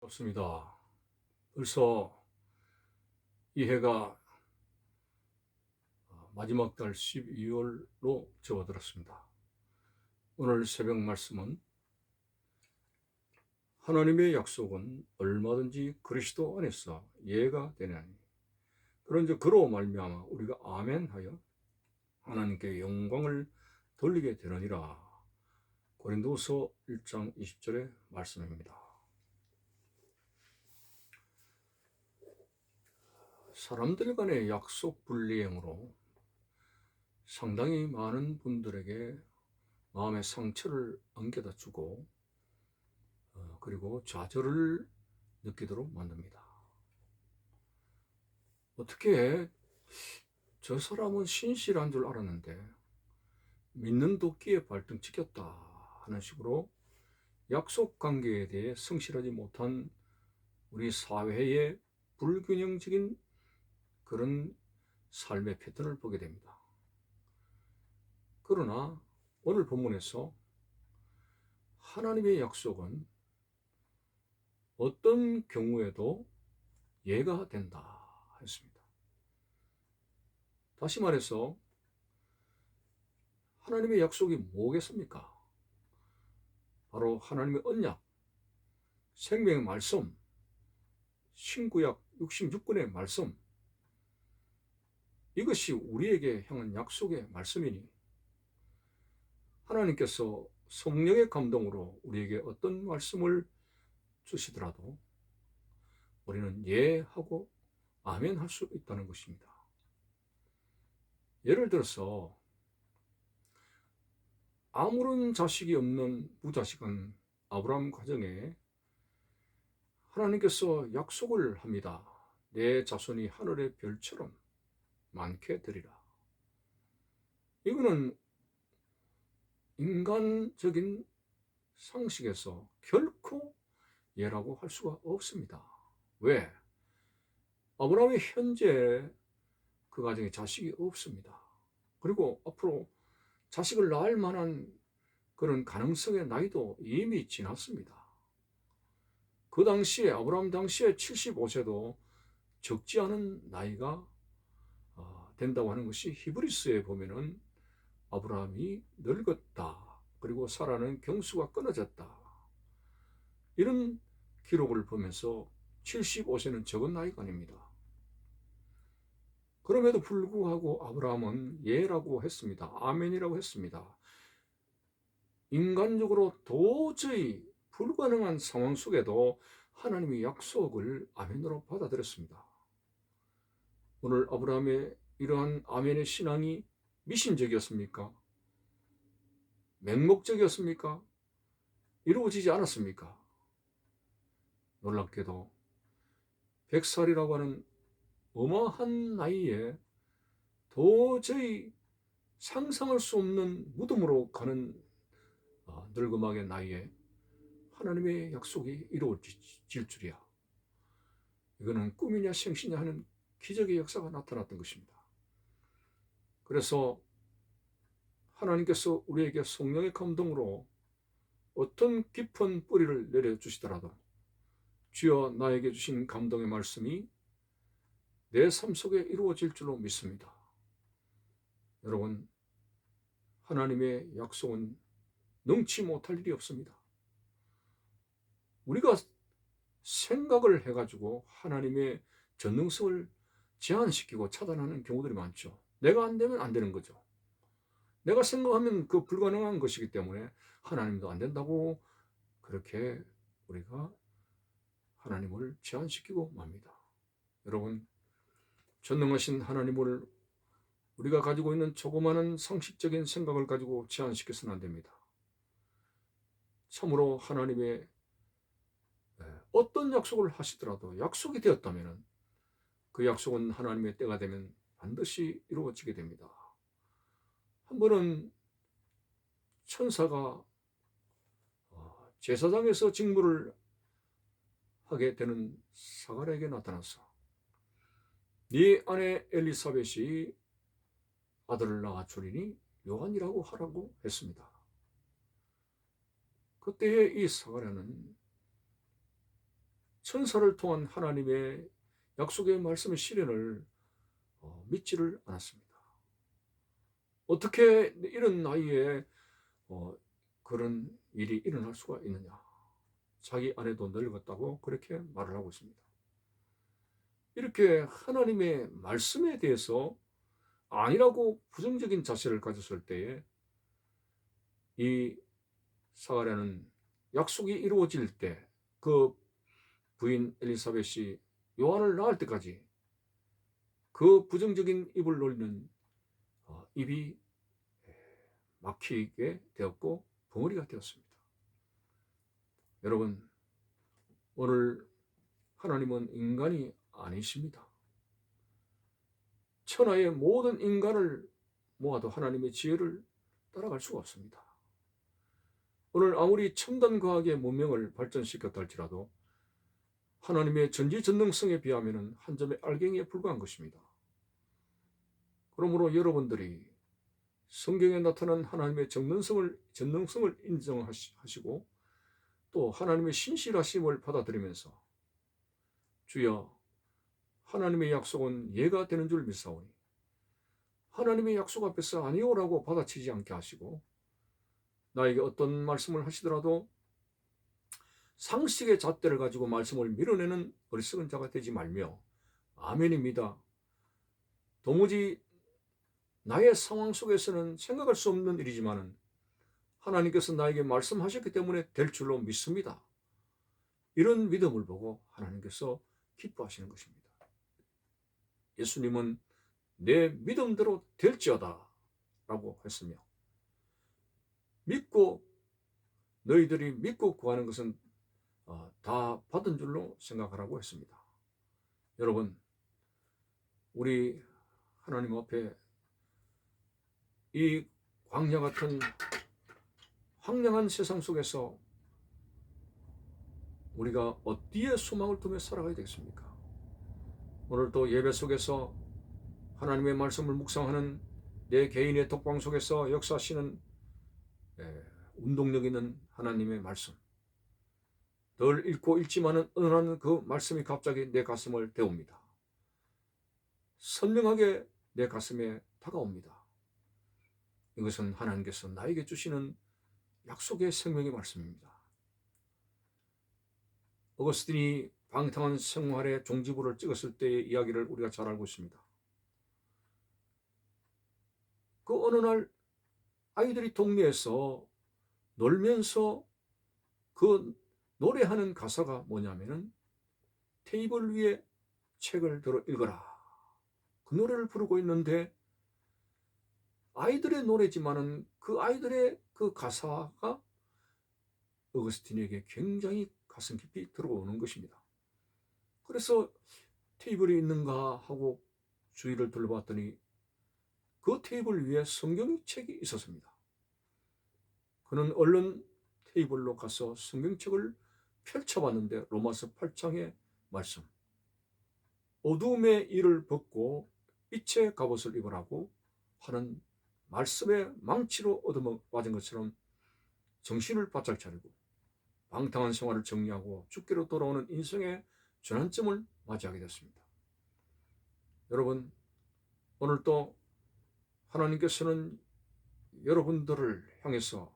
반갑습니다. 벌써 이 해가 마지막 달 12월로 접어들었습니다. 오늘 새벽 말씀은 하나님의 약속은 얼마든지 그리스도 안에서 예가 되나니 그런즉 그로 말미암아 우리가 아멘하여 하나님께 영광을 돌리게 되느니라. 고린도서 1장 20절의 말씀입니다. 사람들 간의 약속 불이행으로 상당히 많은 분들에게 마음의 상처를 안겨다 주고 그리고 좌절을 느끼도록 만듭니다. 어떻게 저 사람은 신실한 줄 알았는데 믿는 도끼에 발등 찍혔다 하는 식으로 약속 관계에 대해 성실하지 못한 우리 사회의 불균형적인 그런 삶의 패턴을 보게 됩니다. 그러나 오늘 본문에서 하나님의 약속은 어떤 경우에도 예가 된다 했습니다. 다시 말해서 하나님의 약속이 뭐겠습니까? 바로 하나님의 언약, 생명의 말씀, 신구약 66권의 말씀, 이것이 우리에게 향한 약속의 말씀이니 하나님께서 성령의 감동으로 우리에게 어떤 말씀을 주시더라도 우리는 예 하고 아멘 할 수 있다는 것입니다. 예를 들어서 아무런 자식이 없는 무자식한 아브라함 가정에 하나님께서 약속을 합니다. 내 자손이 하늘의 별처럼 많게 되리라. 이거는 인간적인 상식에서 결코 예라고 할 수가 없습니다. 왜? 아브라함이 현재 그 가정에 자식이 없습니다. 그리고 앞으로 자식을 낳을 만한 그런 가능성의 나이도 이미 지났습니다. 그 당시에 아브라함 당시에 75세도 적지 않은 나이가 된다고 하는 것이 히브리서에 보면은 아브라함이 늙었다. 그리고 사라는 경수가 끊어졌다. 이런 기록을 보면서 75세는 적은 나이가 아닙니다. 그럼에도 불구하고 아브라함은 예라고 했습니다. 아멘이라고 했습니다. 인간적으로 도저히 불가능한 상황 속에도 하나님의 약속을 아멘으로 받아들였습니다. 오늘 아브라함의 이러한 아멘의 신앙이 미신적이었습니까? 맹목적이었습니까? 이루어지지 않았습니까? 놀랍게도 100살이라고 하는 어마한 나이에 도저히 상상할 수 없는 무덤으로 가는 늙음하게 나이에 하나님의 약속이 이루어질 줄이야. 이거는 꿈이냐 생시냐 하는 기적의 역사가 나타났던 것입니다. 그래서 하나님께서 우리에게 성령의 감동으로 어떤 깊은 뿌리를 내려주시더라도 주여 나에게 주신 감동의 말씀이 내 삶 속에 이루어질 줄로 믿습니다. 여러분, 하나님의 약속은 능치 못할 일이 없습니다. 우리가 생각을 해가지고 하나님의 전능성을 제한시키고 차단하는 경우들이 많죠. 내가 안 되면 안 되는 거죠. 내가 생각하면 그 불가능한 것이기 때문에 하나님도 안 된다고 그렇게 우리가 하나님을 제한시키고 맙니다. 여러분, 전능하신 하나님을 우리가 가지고 있는 조그마한 상식적인 생각을 가지고 제한시켜서는 안 됩니다. 참으로 하나님의 어떤 약속을 하시더라도 약속이 되었다면 그 약속은 하나님의 때가 되면 반드시 이루어지게 됩니다. 한 번은 천사가 제사장에서 직무를 하게 되는 사가랴에게 나타나서 네 아내 엘리사벳이 아들을 낳아주리니 요한이라고 하라고 했습니다. 그때의 이 사가랴는 천사를 통한 하나님의 약속의 말씀의 실현을 믿지를 않았습니다. 어떻게 이런 나이에 그런 일이 일어날 수가 있느냐. 자기 아내도 늙었다고 그렇게 말을 하고 있습니다. 이렇게 하나님의 말씀에 대해서 아니라고 부정적인 자세를 가졌을 때에 이 사가랴는 약속이 이루어질 때 그 부인 엘리사벳이 요한을 낳을 때까지 그 부정적인 입을 놀리는 입이 막히게 되었고 벙어리가 되었습니다. 여러분, 오늘 하나님은 인간이 아니십니다. 천하의 모든 인간을 모아도 하나님의 지혜를 따라갈 수가 없습니다. 오늘 아무리 첨단 과학의 문명을 발전시켰다 할지라도 하나님의 전지전능성에 비하면 한 점의 알갱이에 불과한 것입니다. 그러므로 여러분들이 성경에 나타난 하나님의 전능성을 인정하시고 또 하나님의 신실하심을 받아들이면서 주여 하나님의 약속은 예가 되는 줄 믿사오니 하나님의 약속 앞에서 아니오라고 받아치지 않게 하시고 나에게 어떤 말씀을 하시더라도 상식의 잣대를 가지고 말씀을 밀어내는 어리석은 자가 되지 말며 아멘입니다. 도무지 나의 상황 속에서는 생각할 수 없는 일이지만 하나님께서 나에게 말씀하셨기 때문에 될 줄로 믿습니다. 이런 믿음을 보고 하나님께서 기뻐하시는 것입니다. 예수님은 내 믿음대로 될지어다 라고 했으며 너희들이 믿고 구하는 것은 다 받은 줄로 생각하라고 했습니다. 여러분, 우리 하나님 앞에 이 광야 같은 황량한 세상 속에서 우리가 어디에 소망을 두며 살아가야 되겠습니까? 오늘도 예배 속에서 하나님의 말씀을 묵상하는 내 개인의 독방 속에서 역사하시는 운동력 있는 하나님의 말씀, 늘 읽고 읽지만은 은하는 그 말씀이 갑자기 내 가슴을 데웁니다. 선명하게 내 가슴에 다가옵니다. 이것은 하나님께서 나에게 주시는 약속의 생명의 말씀입니다. 어거스틴이 방탕한 생활의 종지부를 찍었을 때의 이야기를 우리가 잘 알고 있습니다. 그 어느 날 아이들이 동네에서 놀면서 그 노래하는 가사가 뭐냐면은 테이블 위에 책을 들어 읽어라. 그 노래를 부르고 있는데 아이들의 노래지만은 그 아이들의 그 가사가 어거스틴에게 굉장히 가슴 깊이 들어오는 것입니다. 그래서 테이블이 있는가 하고 주위를 둘러봤더니 그 테이블 위에 성경책이 있었습니다. 그는 얼른 테이블로 가서 성경책을 펼쳐봤는데 로마서 8장의 말씀, 어두움의 일을 벗고 빛의 갑옷을 입으라고 하는 말씀의 망치로 얻어맞은 것처럼 정신을 바짝 차리고 방탕한 생활을 정리하고 죽기로 돌아오는 인생의 전환점을 맞이하게 됐습니다. 여러분, 오늘도 하나님께서는 여러분들을 향해서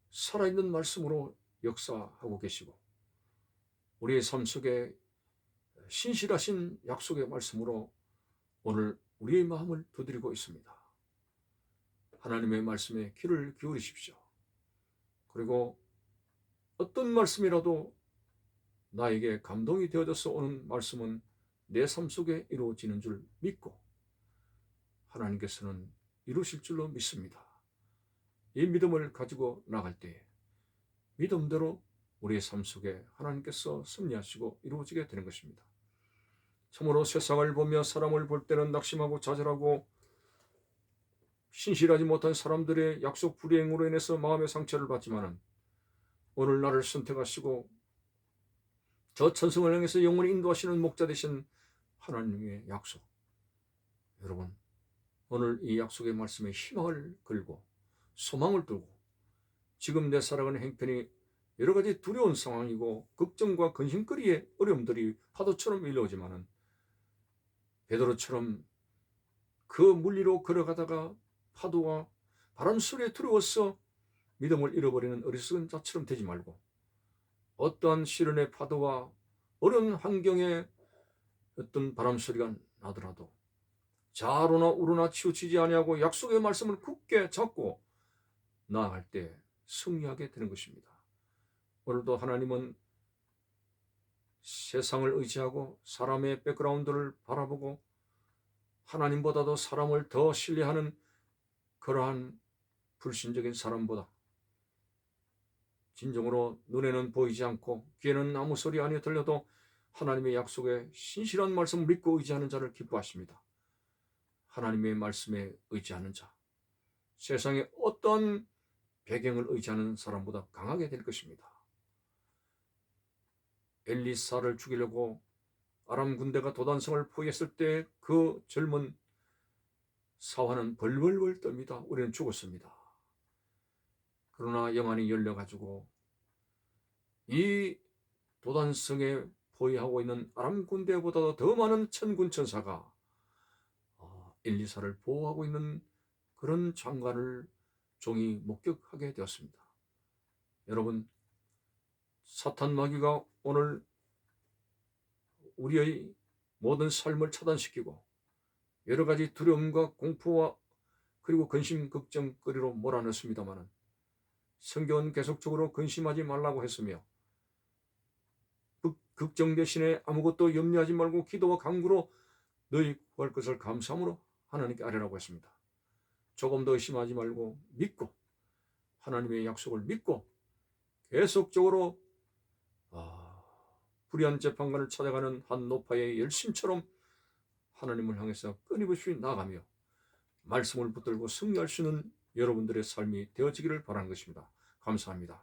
살아있는 말씀으로 역사하고 계시고 우리의 삶 속에 신실하신 약속의 말씀으로 오늘 우리의 마음을 두드리고 있습니다. 하나님의 말씀에 귀를 기울이십시오. 그리고 어떤 말씀이라도 나에게 감동이 되어져서 오는 말씀은 내 삶 속에 이루어지는 줄 믿고 하나님께서는 이루실 줄로 믿습니다. 이 믿음을 가지고 나갈 때에 믿음대로 우리의 삶 속에 하나님께서 섭리하시고 이루어지게 되는 것입니다. 참으로 세상을 보며 사람을 볼 때는 낙심하고 좌절하고 신실하지 못한 사람들의 약속 불이행으로 인해서 마음의 상처를 받지만은 오늘 나를 선택하시고 저 천성을 향해서 영원히 인도하시는 목자 되신 하나님의 약속, 여러분 오늘 이 약속의 말씀에 희망을 걸고 소망을 두고 지금 내 살아가는 행편이 여러 가지 두려운 상황이고 걱정과 근심거리의 어려움들이 파도처럼 밀려오지만은 베드로처럼 그 물리로 걸어가다가 파도와 바람 소리에 두려워서 믿음을 잃어버리는 어리석은 자처럼 되지 말고 어떠한 시련의 파도와 어려운 환경에 어떤 바람 소리가 나더라도 좌로나 우로나 치우치지 아니하고 약속의 말씀을 굳게 잡고 나아갈 때 승리하게 되는 것입니다. 오늘도 하나님은 세상을 의지하고 사람의 백그라운드를 바라보고 하나님보다도 사람을 더 신뢰하는 그러한 불신적인 사람보다 진정으로 눈에는 보이지 않고 귀에는 아무 소리 아니에 들려도 하나님의 약속에 신실한 말씀을 믿고 의지하는 자를 기뻐하십니다. 하나님의 말씀에 의지하는 자, 세상의 어떤 배경을 의지하는 사람보다 강하게 될 것입니다. 엘리사를 죽이려고 아람 군대가 도단성을 포위했을 때 그 젊은 사환은 벌벌벌 떨니다. 우리는 죽었습니다. 그러나 영안이 열려가지고 이 도단성에 포위하고 있는 아람 군대보다도 더 많은 천군 천사가 엘리사를 보호하고 있는 그런 장관을 종이 목격하게 되었습니다. 여러분, 사탄 마귀가 오늘 우리의 모든 삶을 차단시키고 여러 가지 두려움과 공포와 그리고 근심 걱정거리로 몰아넣습니다마는 성경은 계속적으로 근심하지 말라고 했으며 걱정 대신에 아무것도 염려하지 말고 기도와 간구로 너희 구할 것을 감사함으로 하나님께 아뢰라고 했습니다. 조금 더 의심하지 말고 믿고 하나님의 약속을 믿고 계속적으로 불의한 재판관을 찾아가는 한 노파의 열심처럼 하나님을 향해서 끊임없이 나아가며 말씀을 붙들고 승리할 수 있는 여러분들의 삶이 되어지기를 바라는 것입니다. 감사합니다.